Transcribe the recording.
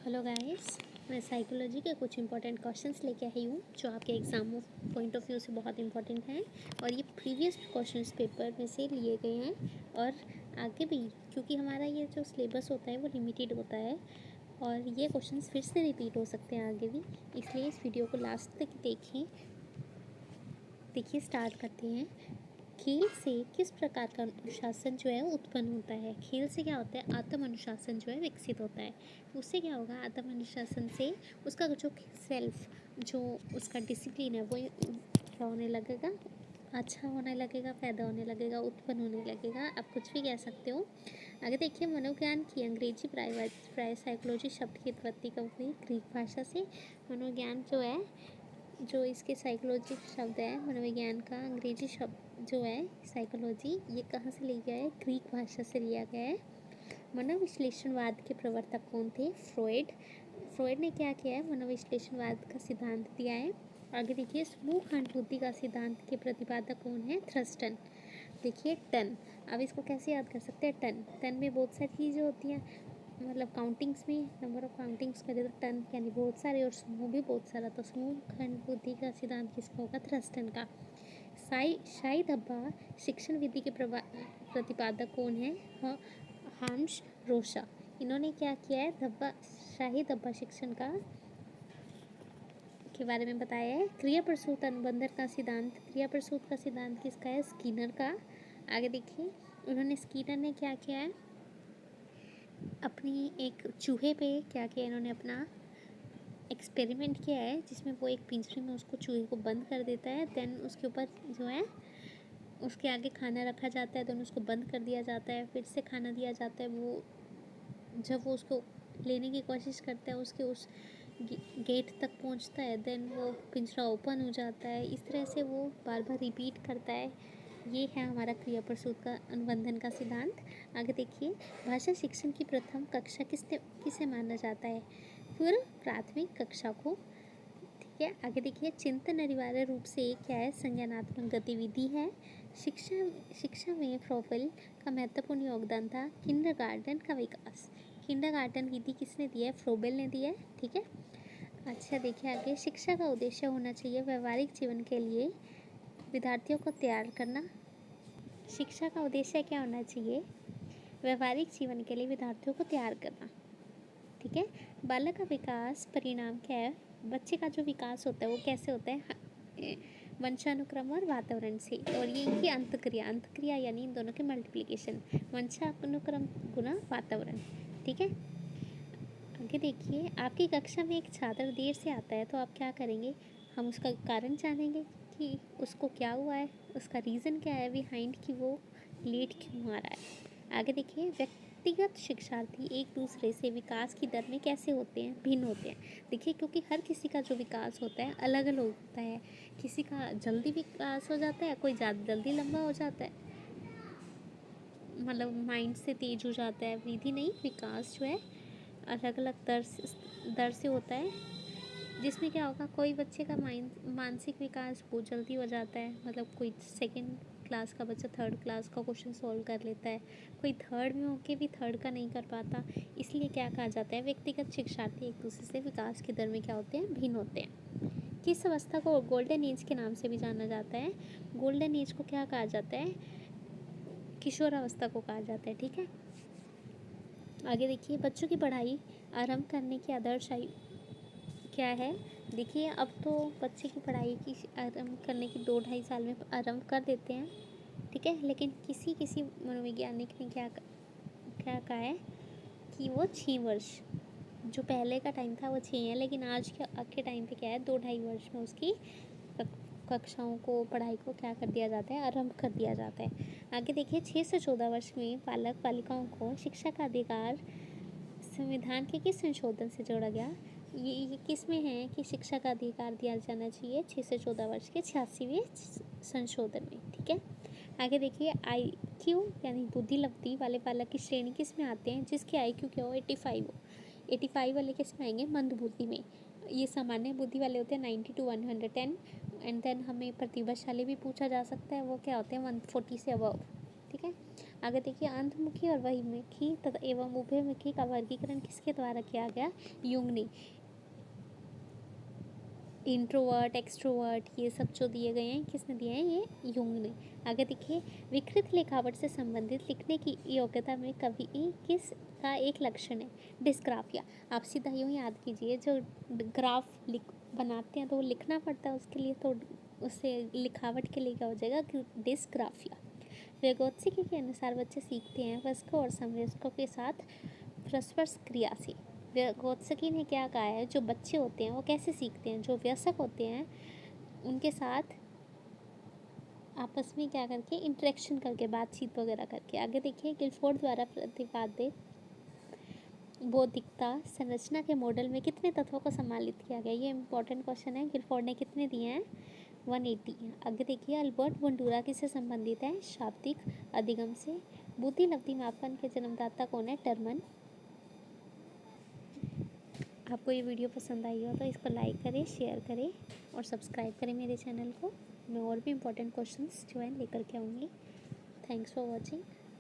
Hello guys, मैं psychology के कुछ इंपॉर्टेंट क्वेश्चंस लेके आई हूँ जो आपके एग्ज़ाम पॉइंट ऑफ व्यू से बहुत इंपॉर्टेंट हैं और ये प्रीवियस क्वेश्चंस पेपर में से लिए गए हैं और आगे भी, क्योंकि हमारा ये जो सिलेबस होता है वो लिमिटेड होता है और ये क्वेश्चंस फिर से रिपीट हो सकते हैं आगे भी, इसलिए इस वीडियो को लास्ट तक देखें। देखिए, स्टार्ट करते हैं। खेल से किस प्रकार का अनुशासन जो है उत्पन्न होता है? खेल से क्या होता है? आत्म अनुशासन जो है विकसित होता है। उससे क्या होगा? आत्म अनुशासन से उसका जो सेल्फ, जो उसका डिसिप्लिन है वो क्या होने लगेगा? अच्छा होने लगेगा, पैदा होने लगेगा, उत्पन्न होने लगेगा। आप कुछ भी कह सकते हो। आगे देखिए, मनोविज्ञान की अंग्रेजी प्राय साइकोलॉजी शब्द की उत्पत्ति कब हुई? ग्रीक भाषा से। मनोविज्ञान जो है, जो इसके साइकोलॉजी शब्द है, मनोविज्ञान का अंग्रेजी शब्द जो है साइकोलॉजी, ये कहाँ से लिया गया है? ग्रीक भाषा से लिया गया है। मनोविश्लेषणवाद के प्रवर्तक कौन थे? फ्रॉयड। फ्रॉयड ने क्या किया है? मनोविश्लेषणवाद का सिद्धांत दिया है। आगे देखिए, समूह खंड बुद्धि का सिद्धांत के प्रतिपादक कौन है? थ्रस्टन। देखिए, टन। अब इसको कैसे याद कर सकते हैं? टन में बहुत सारी चीज़ें होती हैं, मतलब काउंटिंग्स में नंबर ऑफ काउंटिंग्स करें तो टन यानी बहुत सारे, और समूह भी बहुत सारा। तो समूह खंड बुद्धि का सिद्धांत किसका होगा? थ्रस्टन का। शाही धब्बा शिक्षण विधि के प्रतिपादक कौन है? हार्म्स रोशा। इन्होंने क्या किया है? शाही धब्बा शिक्षण का के बारे में बताया है। क्रिया प्रसूत अनुबंधन का सिद्धांत, क्रिया प्रसूत का सिद्धांत किसका है? स्किनर का। आगे देखिए, उन्होंने, स्किनर ने क्या किया है? अपनी एक चूहे पे क्या किया इन्होंने? अपना एक्सपेरिमेंट किया है जिसमें वो एक पिंजरे में उसको, चूहे को बंद कर देता है। देन उसके ऊपर जो है, उसके आगे खाना रखा जाता है, देन उसको बंद कर दिया जाता है, फिर से खाना दिया जाता है। वो जब वो उसको लेने की कोशिश करता है, उसके उस गेट तक पहुंचता है, देन वो पिंजरा ओपन हो जाता है। इस तरह से वो बार बार रिपीट करता है। ये है हमारा क्रिया प्रसूत का अनुबंधन का सिद्धांत। आगे देखिए, भाषा शिक्षण की प्रथम कक्षा किसे माना जाता है? पूर्व प्राथमिक कक्षा को। ठीक है, आगे देखिए, चिंतन अनिवार्य रूप से क्या है? संज्ञानात्मक गतिविधि है। शिक्षा में फ्रोबेल का महत्वपूर्ण योगदान था। किंडरगार्टन का विकास, किंडरगार्टन विधि किसने दी है? फ्रोबेल ने दी है। ठीक है, अच्छा देखिए आगे, शिक्षा का उद्देश्य होना चाहिए व्यवहारिक जीवन के लिए विद्यार्थियों को तैयार करना। शिक्षा का उद्देश्य क्या होना चाहिए? व्यवहारिक जीवन के लिए विद्यार्थियों को तैयार करना। ठीक है, बालक का विकास परिणाम क्या है? बच्चे का जो विकास होता है वो कैसे होता है? वंशानुक्रम और वातावरण से। और ये इनकी अंतक्रिया यानी इन दोनों के मल्टीप्लिकेशन, वंशानुक्रम गुना वातावरण। ठीक है, आगे देखिए, आपकी कक्षा में एक छात्र देर से आता है तो आप क्या करेंगे? हम उसका कारण जानेंगे कि उसको क्या हुआ है, उसका रीज़न क्या है बिहाइंड कि वो लेट क्यों आ रहा है। आगे देखिए, व्यक्तिगत शिक्षार्थी एक दूसरे से विकास की दर में कैसे होते हैं? भिन्न होते हैं। देखिए, क्योंकि हर किसी का जो विकास होता है अलग अलग होता है। किसी का जल्दी विकास हो जाता है, कोई ज़्यादा जल्दी लंबा हो जाता है, मतलब माइंड से तेज हो जाता है। वृद्धि नहीं, विकास जो है अलग अलग दर से होता है। जिसमें क्या होगा, कोई बच्चे का मानसिक विकास बहुत जल्दी हो जाता है, मतलब कोई सेकंड क्लास का बच्चा थर्ड क्लास का क्वेश्चन सॉल्व कर लेता है, कोई थर्ड में होके भी थर्ड का नहीं कर पाता। इसलिए क्या कहा जाता है? व्यक्तिगत शिक्षार्थी एक दूसरे से विकास की दर में क्या होते हैं? भिन्न होते हैं। किस अवस्था को गोल्डन एज के नाम से भी जाना जाता है? गोल्डन एज को क्या कहा जाता है? किशोर अवस्था को कहा जाता है। ठीक है, आगे देखिए, बच्चों की पढ़ाई आरंभ करने की आदर्श आयु क्या है? देखिए, अब तो बच्चे की पढ़ाई की आरंभ करने की 2-2.5 साल में आरंभ कर देते हैं। ठीक है, लेकिन किसी किसी मनोवैज्ञानिक ने क्या कहा है कि वो 6 वर्ष, जो पहले का टाइम था वो 6 है, लेकिन आज के टाइम पे क्या है? 2-2.5 वर्ष में उसकी कक्षाओं को, पढ़ाई को क्या कर दिया जाता है? आरंभ कर दिया जाता है। आगे देखिए, 6 से 14 वर्ष में बालक बालिकाओं को शिक्षा का अधिकार संविधान के किस संशोधन से जोड़ा गया? ये किस में है कि शिक्षा का अधिकार दिया जाना चाहिए? 6 से 14 वर्ष के 86वें संशोधन में। ठीक है, आगे देखिए, IQ यानी बुद्धिलब्धि वाले बालक की श्रेणी किस में आते हैं? जिसके IQ क्या हो? 85 हो। 85 वाले किस में आएंगे? मंद बुद्धि में। ये सामान्य बुद्धि वाले होते हैं 90 to 110। एंड देन हमें प्रतिभाशाली भी पूछा जा सकता है, वो क्या होते हैं? 140 से अबव। ठीक है, आगे देखिए, अंतमुखी और बहिर्मुखी तथा एवं उभयमुखी का वर्गीकरण किसके द्वारा किया गया? यूंग ने। इंट्रोवर्ट, एक्सट्रोवर्ट, ये सब जो दिए गए हैं किसने दिए हैं? ये यूंग ने। आगे देखिए, विकृत लिखावट से संबंधित लिखने की योग्यता में कवि किस का एक लक्षण है? डिस्ग्राफिया। आप सीधा यूँ याद कीजिए, जो ग्राफ बनाते हैं तो वो लिखना पड़ता है उसके लिए, तो उससे लिखावट के लिए क्या हो जाएगा? डिस्ग्राफिया। vygotsky के अनुसार बच्चे सीखते हैं वयस्कों और समवयस्कों के साथ परस्पर क्रिया से। vygotsky ने क्या कहा है? जो बच्चे होते हैं वो कैसे सीखते हैं? जो वयस्क होते हैं उनके साथ आपस में क्या करके? इंटरेक्शन करके, बातचीत वगैरह करके। आगे देखिए, गिलफोर्ड द्वारा प्रतिपादित बौद्धिकता संरचना के मॉडल में कितने तत्वों को सम्मिलित किया गया? ये इंपॉर्टेंट क्वेश्चन है। गिलफोर्ड ने कितने दिए हैं? 180। आगे देखिए, अल्बर्ट बंडूरा किससे संबंधित है? शाब्दिक अधिगम से। बुद्धि लब्धि मापन के जन्मदाता कौन है? टर्मन। आपको ये वीडियो पसंद आई हो तो इसको लाइक करें, शेयर करें और सब्सक्राइब करें मेरे चैनल को। मैं और भी इम्पोर्टेंट क्वेश्चंस जो है लेकर के आऊँगी। Thanks for watching.